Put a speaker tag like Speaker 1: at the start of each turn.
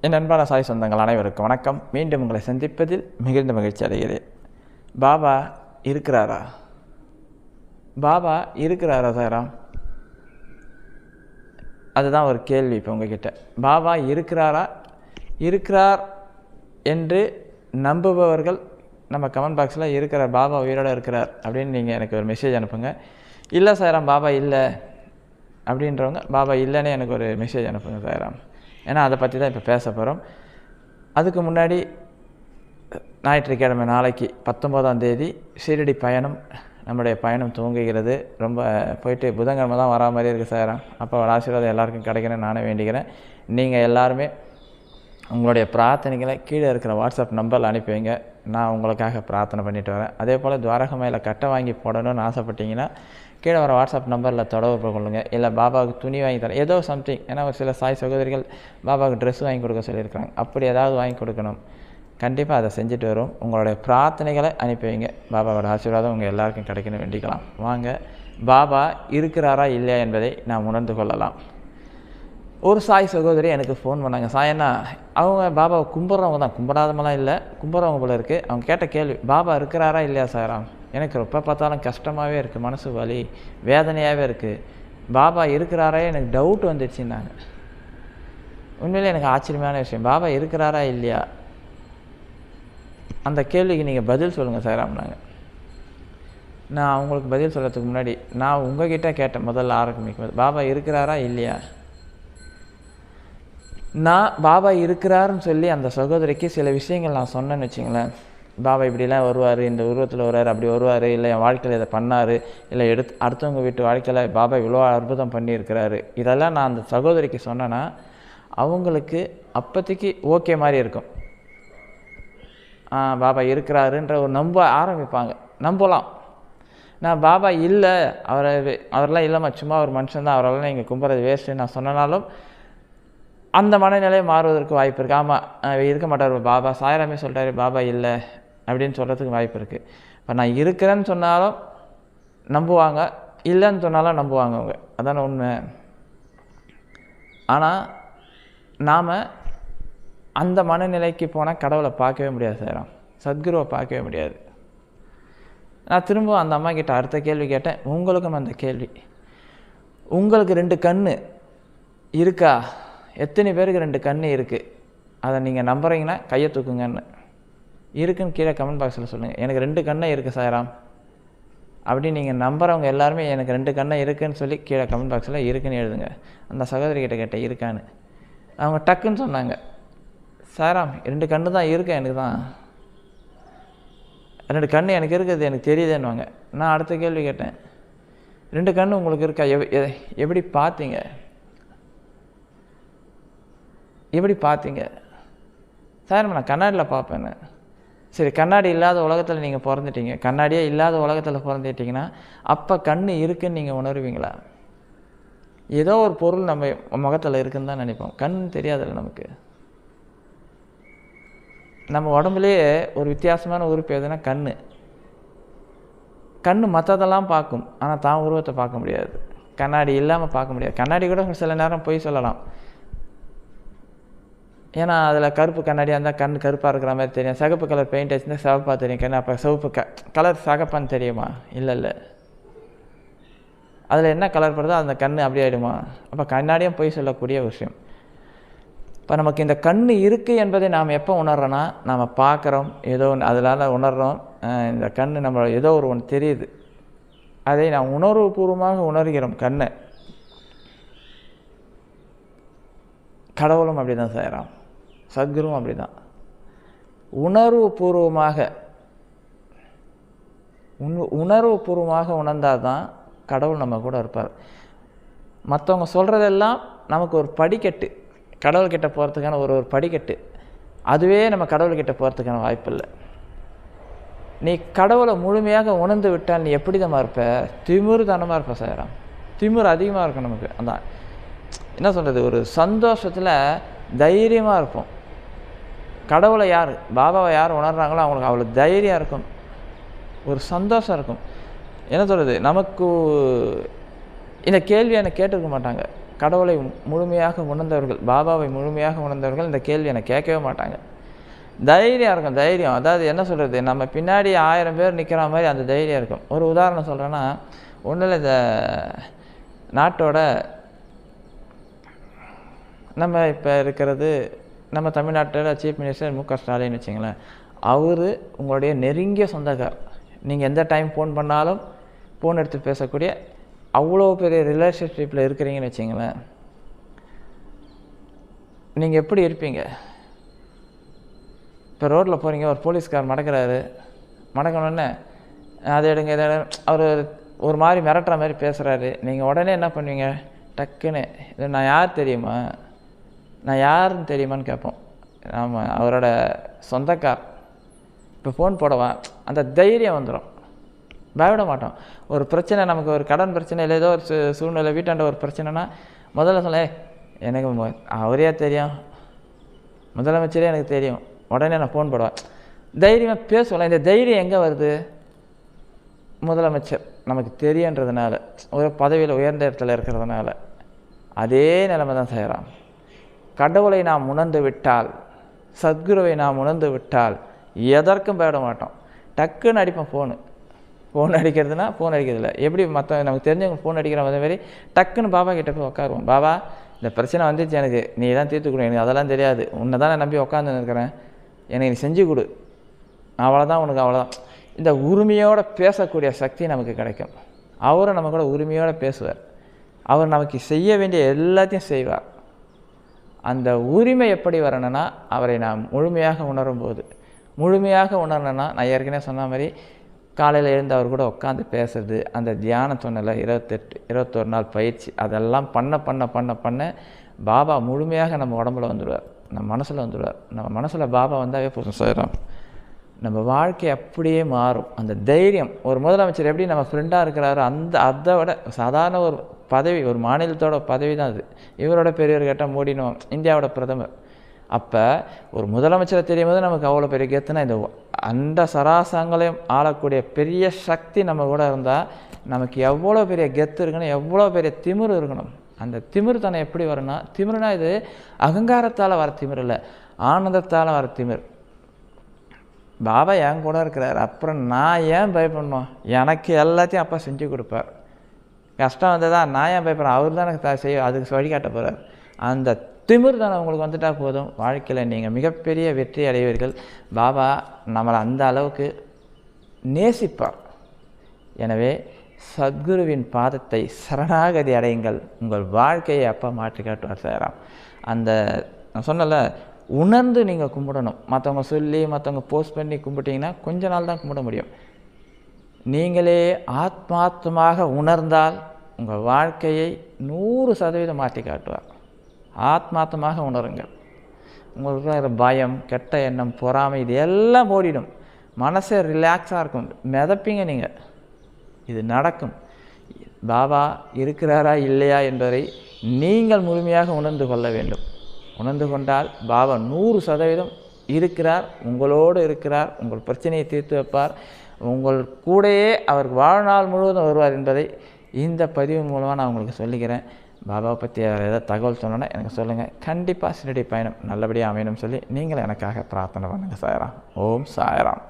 Speaker 1: என் அன்பான சாய் சொந்தங்கள் அனைவருக்கும் வணக்கம். மீண்டும் உங்களை சந்திப்பதில் மிகுந்த மகிழ்ச்சி அடைகிறேன். பாபா இருக்கிறாரா? பாபா இருக்கிறாரா சாராம்? அதுதான் ஒரு கேள்வி இப்போ உங்ககிட்ட. பாபா இருக்கிறாரா? இருக்கிறார் என்று நம்புபவர்கள் நம்ம கமெண்ட் பாக்ஸில் இருக்கிறார், பாபா உயிரோடு இருக்கிறார் அப்படின்னு நீங்கள் எனக்கு ஒரு மெசேஜ் அனுப்புங்க. இல்லை சாராம் பாபா இல்லை அப்படின்றவங்க பாபா இல்லைன்னு எனக்கு ஒரு மெசேஜ் அனுப்புங்க சாராம். ஏன்னா அதை பற்றி தான் இப்போ பேச போகிறோம். அதுக்கு முன்னாடி ஞாயிற்றுக்கிழமை நாளைக்கு 19ஆம் தேதி ஷீரடி பயணம், நம்முடைய பயணம் துவங்குகிறது. ரொம்ப போயிட்டு புதன்கிழமை தான் வரா மாதிரி இருக்குது சார். அப்போ ஒரு ஆசீர்வாதம் எல்லாருக்கும் கிடைக்கணும்னு நானே வேண்டிக்கிறேன். நீங்கள் எல்லாருமே உங்களுடைய பிரார்த்தனைகளை கீழே இருக்கிற வாட்ஸ்அப் நம்பரில் அனுப்பி வைங்க. நான் உங்களுக்காக பிரார்த்தனை பண்ணிட்டு வரேன். அதே போல் துவாரகமையில் கட்டை வாங்கி போடணும்னு ஆசைப்பட்டீங்கன்னா கீழே வர வாட்ஸ்அப் நம்பரில் தொடர்பு கொள்ளுங்கள். இல்லை பாபாவுக்கு துணி வாங்கி தரேன், ஏதோ சம்திங். ஏன்னா ஒரு சில சாய் சகோதரிகள் பாபாவுக்கு ட்ரெஸ் வாங்கி கொடுக்க சொல்லியிருக்காங்க. அப்படி ஏதாவது வாங்கி கொடுக்கணும், கண்டிப்பாக அதை செஞ்சுட்டு வரும். உங்களுடைய பிரார்த்தனைகளை அனுப்பி வைங்க. பாபாவோட ஆசீர்வாதம் உங்கள் எல்லாருக்கும் கிடைக்கணும் வேண்டிக்கலாம். வாங்க, பாபா இருக்கிறாரா இல்லையா என்பதை நாம் உணர்ந்து கொள்ளலாம். ஒரு சாய் சகோதரி எனக்கு ஃபோன் பண்ணாங்க. சாயண்ணா, அவங்க பாபாவை கும்பிட்றவங்க தான், கும்பிடாதமெல்லாம் இல்லை, கும்பிட்றவங்க போல இருக்குது. அவங்க கேட்ட கேள்வி, பாபா இருக்கிறாரா இல்லையா சாராம்? எனக்கு எப்போ பார்த்தாலும் கஷ்டமாகவே இருக்குது, மனசு வலி வேதனையாகவே இருக்குது. பாபா இருக்கிறாரே எனக்கு டவுட் வந்துடுச்சுன்னாங்க. உண்மையிலே எனக்கு ஆச்சரியமான விஷயம். பாபா இருக்கிறாரா இல்லையா, அந்த கேள்விக்கு நீங்கள் பதில் சொல்லுங்கள் சாராம்னாங்க. நான் அவங்களுக்கு பதில் சொல்கிறதுக்கு முன்னாடி நான் உங்ககிட்ட கேட்டேன். முதல்ல ஆரம்பிக்கும் பாபா இருக்கிறாரா இல்லையா. நான் பாபா இருக்கிறாருன்னு சொல்லி அந்த சகோதரிக்கு சில விஷயங்கள் நான் சொன்னேன்னு வச்சுங்களேன். பாபா இப்படிலாம் வருவார், இந்த உருவத்தில் வருவார், அப்படி வருவார், இல்லை என் வாழ்க்கையில் இதை பண்ணார், இல்லை அடுத்தவங்க வீட்டு வாழ்க்கையில் பாபா இவ்வளோ அற்புதம் பண்ணியிருக்கிறாரு, இதெல்லாம் நான் அந்த சகோதரிக்கு சொன்னேன்னா அவங்களுக்கு அப்போதைக்கு ஓகே மாதிரி இருக்கும். பாபா இருக்கிறாருன்ற ஒரு நம்ப ஆரம்பிப்பாங்க, நம்பலாம். நான் பாபா இல்லை, அவரெல்லாம் இல்லைம்மா, சும்மா ஒரு மனுஷன் தான், அவரெல்லாம் நீங்கள் கும்பிட்றது வேஸ்ட்டுன்னு நான் சொன்னனாலும் அந்த மனநிலையை மாறுவதற்கு வாய்ப்பு இருக்குது. ஆமாம், இருக்க மாட்டார் பாபா, சாயராமே சொல்லிட்டாரு பாபா இல்லை அப்படின்னு சொல்கிறதுக்கு வாய்ப்பு இருக்குது. இப்போ நான் இருக்கிறேன்னு சொன்னாலும் நம்புவாங்க, இல்லைன்னு சொன்னாலும் நம்புவாங்க அவங்க, அதான உண்மை. ஆனால் நாம் அந்த மனநிலைக்கு போனால் கடவுளை பார்க்கவே முடியாது சார், சத்குருவை பார்க்கவே முடியாது. நான் திரும்பவும் அந்த அம்மா கிட்ட அடுத்த கேள்வி கேட்டேன். உங்களுக்கும் அந்த கேள்வி, உங்களுக்கு 2 கண் இருக்கா? எத்தனை பேருக்கு 2 கண் இருக்குது? அதை நீங்கள் நம்புறீங்கன்னா கையை தூக்குங்கன்னு. இருக்குன்னு கீழே கமெண்ட் பாக்ஸில் சொல்லுங்கள். எனக்கு 2 கண்ணை இருக்குது சாராம் அப்படி நீங்கள் நம்புறவங்க எல்லாருமே எனக்கு 2 கண்ணை இருக்குதுன்னு சொல்லி கீழே கமெண்ட் பாக்ஸில் இருக்குன்னு எழுதுங்க. அந்த சகோதரி கிட்ட கேட்டேன் இருக்கான்னு. அவங்க டக்குன்னு சொன்னாங்க, சாராம் 2 கண்ணு தான் இருக்கேன், எனக்கு தான் 2 கண்ணு எனக்கு இருக்குது, எனக்கு தெரியுதுன்னுவாங்க. நான் அடுத்த கேள்வி கேட்டேன், 2 கண்ணு உங்களுக்கு இருக்கா? எப்படி பார்த்தீங்க? எப்படி பார்த்தீங்க? சார் நான் கண்ணாடியில் பார்ப்பேன்னு. சரி, கண்ணாடி இல்லாத உலகத்தில் நீங்கள் பிறந்துட்டீங்க, கண்ணாடியே இல்லாத உலகத்தில் பிறந்துட்டிங்கன்னா அப்போ கண் இருக்குன்னு நீங்கள் உணர்வீங்களா? ஏதோ ஒரு பொருள் நம்ம முகத்தில் இருக்குன்னு தான் நினைப்போம், கண் தெரியாதில்ல நமக்கு. நம்ம உடம்புலேயே ஒரு வித்தியாசமான உறுப்பு எதுனா கண் மற்றதெல்லாம் பார்க்கும், ஆனால் தான் உருவத்தை பார்க்க முடியாது. கண்ணாடி இல்லாமல் பார்க்க முடியாது. கண்ணாடி கூட சில நேரம் போய் சொல்லலாம், ஏன்னா அதில் கருப்பு கண்ணாடியாக இருந்தால் கண் கருப்பாக இருக்கிற மாதிரி தெரியும், சிகப்பு கலர் பெயிண்ட் வச்சுருந்தால் சிவப்பாக தெரியும் கண். அப்போ சிவப்பு கலர் சகப்பான்னு தெரியுமா? இல்லை. அதில் என்ன கலர் படுதோ அந்த கண் அப்படி ஆகிடுமா? அப்போ கண்ணாடியும் போய் சொல்லக்கூடிய விஷயம். இப்போ நமக்கு இந்த கண் இருக்குது என்பதை நாம் எப்போ உணர்றோன்னா, நாம் பார்க்குறோம், ஏதோ ஒன்று அதனால் உணர்கிறோம். இந்த கண் நம்ம ஏதோ ஒரு ஒன்று தெரியுது, அதை நாம் உணர்வுபூர்வமாக உணர்கிறோம் கண்ணை. கடவுளும் அப்படி தான் செய்கிறான், சத்குருவும் அப்படி தான். உணர்வுபூர்வமாக உணர்ந்தால் தான் கடவுள் நம்ம கூட இருப்பார். மற்றவங்க சொல்கிறதெல்லாம் நமக்கு ஒரு படிக்கட்டு, கடவுள்கிட்ட போகிறதுக்கான ஒரு படிக்கட்டு. அதுவே நம்ம கடவுள்கிட்ட போகிறதுக்கான வாய்ப்பு இல்லை. நீ கடவுளை முழுமையாக உணர்ந்து விட்டால் நீ எப்படி தான் இருப்ப? திமிருத்தனமாக இருப்ப செய்கிறான். திமிரு அதிகமாக இருக்கும் நமக்கு. அதான் என்ன சொல்கிறது, ஒரு சந்தோஷத்தில் தைரியமாக இருப்போம். கடவுளை யார், பாபாவை யார் உணர்கிறாங்களோ அவங்களுக்கு அவ்வளோ தைரியம் இருக்கும், ஒரு சந்தோஷம் இருக்கும். என்ன சொல்கிறது, நமக்கு இந்த கேள்வி எனக்கு கேட்டிருக்க மாட்டாங்க. கடவுளை முழுமையாக உணர்ந்தவர்கள், பாபாவை முழுமையாக உணர்ந்தவர்கள் இந்த கேள்வி எனக்கு கேட்கவே மாட்டாங்க. தைரியம் இருக்கும், தைரியம். அதாவது என்ன சொல்கிறது, நம்ம பின்னாடி 1000 பேர் நிற்கிற மாதிரி அந்த தைரியம் இருக்கும். ஒரு உதாரணம் சொல்கிறேன்னா, ஒன்றில் இந்த நாட்டோட நம்ம இப்போ இருக்கிறது நம்ம தமிழ்நாட்டோட சீஃப் மினிஸ்டர் மு.க. ஸ்டாலின் வச்சுங்களேன். அவர் உங்களுடைய நெருங்கிய சொந்தக்கார். நீங்கள் எந்த டைம் ஃபோன் பண்ணாலும் ஃபோன் எடுத்து பேசக்கூடிய அவ்வளோ பெரிய ரிலேஷன்ஷிப்பில் இருக்கிறீங்கன்னு வச்சிங்களேன். நீங்கள் எப்படி இருப்பீங்க? இப்போ ரோட்டில் போகிறீங்க, ஒரு போலீஸ்கார் மடக்கிறாரு, மடக்கணுன்னே அதை எடுங்க இதை அவர் ஒரு மாதிரி மிரட்டுற மாதிரி பேசுகிறாரு. நீங்கள் உடனே என்ன பண்ணுவீங்க? டக்குன்னு இது நான் யார் தெரியுமா, நான் யாருன்னு தெரியுமான்னு கேட்போம். ஆமாம், அவரோட சொந்தக்கார். இப்போ ஃபோன் போடவா, அந்த தைரியம் வந்துடும், பயப்பட மாட்டோம். ஒரு பிரச்சனை, நமக்கு ஒரு கடன் பிரச்சனை இல்லை, ஏதோ ஒரு சூழ்நிலை வீட்டாண்ட ஒரு பிரச்சனைனா முதல்ல சொல்ல எனக்கு அவரே தெரியும், முதலமைச்சரே எனக்கு தெரியும், உடனே நான் ஃபோன் போடுவேன், தைரியமாக பேசுவேன். இந்த தைரியம் எங்கே வருது? முதலமைச்சர் நமக்கு தெரியுன்றதுனால, ஒரு பதவியில் உயர்ந்த இடத்துல இருக்கிறதுனால. அதே நிலைமை தான் செய்கிறான். கடவுளை நாம் உணர்ந்து விட்டால், சத்குருவை நாம் உணர்ந்து விட்டால் எதற்கும் பயப்பட மாட்டோம். டக்குன்னு அடிப்போம். ஃபோன் அடிக்கிறதுனா ஃபோன் அடிக்கிறதில்ல, எப்படி மற்ற நமக்கு தெரிஞ்சவங்க ஃபோன் அடிக்கிற மாதிரி டக்குன்னு பாபா கிட்டே போய் உட்காருவோம். பாபா, இந்த பிரச்சனை வந்துச்சு, எனக்கு நீ தான் தீர்த்து கொடு, எனக்கு அதெல்லாம் தெரியாது, உன்னை தான் நான் நம்பி உட்காந்து இருக்கிறேன், எனக்கு நீ செஞ்சு கொடு, அவ்வளோதான், உனக்கு அவ்வளோதான். இந்த உரிமையோடு பேசக்கூடிய சக்தி நமக்கு கிடைக்கும். அவரும் நம்ம கூட உரிமையோடு பேசுவார். அவர் நமக்கு செய்ய வேண்டிய எல்லாத்தையும் செய்வார். அந்த உரிமை எப்படி வரணும்னா, அவரை நாம் முழுமையாக உணரும்போது, முழுமையாக உணரணும்னா நான் ஏற்கனவே சொன்ன மாதிரி காலையில் எழுந்து அவர் கூட உட்காந்து பேசுறது, அந்த தியானம் சொன்னல 21 நாள் பயிற்சி, அதெல்லாம் பண்ண பண்ண பண்ண பண்ண பாபா முழுமையாக நம்ம உடம்புல வந்துடுவார், நம்ம மனசில் வந்துடுவார். நம்ம மனசில் பாபா வந்தாவே போதும் சார், நம்ம வாழ்க்கை அப்படியே மாறும். அந்த தைரியம், ஒரு முதலமைச்சர் எப்படி நம்ம ஃப்ரெண்டாக இருக்கிறாரோ அதை விட சாதாரண ஒரு பதவி, ஒரு மாநிலத்தோட பதவி தான் அது. இவரோட பெரியவர் கேட்டால் மோடினும், இந்தியாவோட பிரதமர். அப்போ ஒரு முதலமைச்சரை தெரியும் போது நமக்கு அவ்வளோ பெரிய கெத்துனா, இந்த அந்த சராசங்களையும் ஆளக்கூடிய பெரிய சக்தி நம்ம கூட இருந்தால் நமக்கு எவ்வளோ பெரிய கெத்து இருக்கணும், எவ்வளோ பெரிய திமிரு இருக்கணும். அந்த திமிரு தானே எப்படி வரும்னா, திமிருனா இது அகங்காரத்தால் வர திமிரு இல்லை, ஆனந்தத்தால் வர திமிர். பாபா என் கூட இருக்கிறார், அப்புறம் நான் ஏன் பயப்படணும்? எனக்கு எல்லாத்தையும் அப்பா செஞ்சு கொடுப்பார். கஷ்டம் வந்ததா நான் ஏன் பயப்படுறேன்? அவர் தான் எனக்கு செய்ய, அதுக்கு வழிகாட்ட போகிறார். அந்த திமிர் தானே உங்களுக்கு வந்துட்டால் போதும், வாழ்க்கையில் நீங்கள் மிகப்பெரிய வெற்றி அடைவீர்கள். பாபா நம்மளை அந்த அளவுக்கு நேசிப்பார். எனவே சத்குருவின் பாதத்தை சரணாகதி அடையுங்கள், உங்கள் வாழ்க்கையை அப்பா மாற்றி காட்டுவார் சாராம். அந்த நான் சொன்னல, உணர்ந்து நீங்கள் கும்பிடணும். மற்றவங்க சொல்லி மற்றவங்க போஸ்ட் பண்ணி கும்பிட்டிங்கன்னா கொஞ்ச நாள் தான் கும்பிட முடியும். நீங்களே ஆத்மார்த்தமாக உணர்ந்தால் உங்கள் வாழ்க்கையை 100% மாற்றி காட்டுவார். ஆத்மார்த்தமாக உணருங்கள். உங்களுக்கு இருக்கிற பயம், கெட்ட எண்ணம், பொறாமை இது எல்லாம் ஓடிடும். மனசே ரிலாக்ஸாக இருக்கும், மிதப்பீங்க நீங்கள். இது நடக்கும். பாபா இருக்கிறாரா இல்லையா என்பதை நீங்கள் முழுமையாக உணர்ந்து கொள்ள வேண்டும். உணர்ந்து கொண்டால் பாபா 100% இருக்கிறார், உங்களோடு இருக்கிறார், உங்கள் பிரச்சனையை தீர்த்து வைப்பார், உங்கள் கூடையே அவர் வாழ்நாள் முழுவதும் வருவார் என்பதை இந்த பதிவு மூலமாக நான் உங்களுக்கு சொல்லிக்கிறேன். பாபாவை பற்றி ஏதாவது தகவல் சொன்னோன்னா எனக்கு சொல்லுங்கள். கண்டிப்பாக ஷிரடி பயணம் நல்லபடியாக அமையணும்னு சொல்லி நீங்களும் எனக்காக பிரார்த்தனை பண்ணுங்கள். சாய்ராம். ஓம் சாய்ராம்.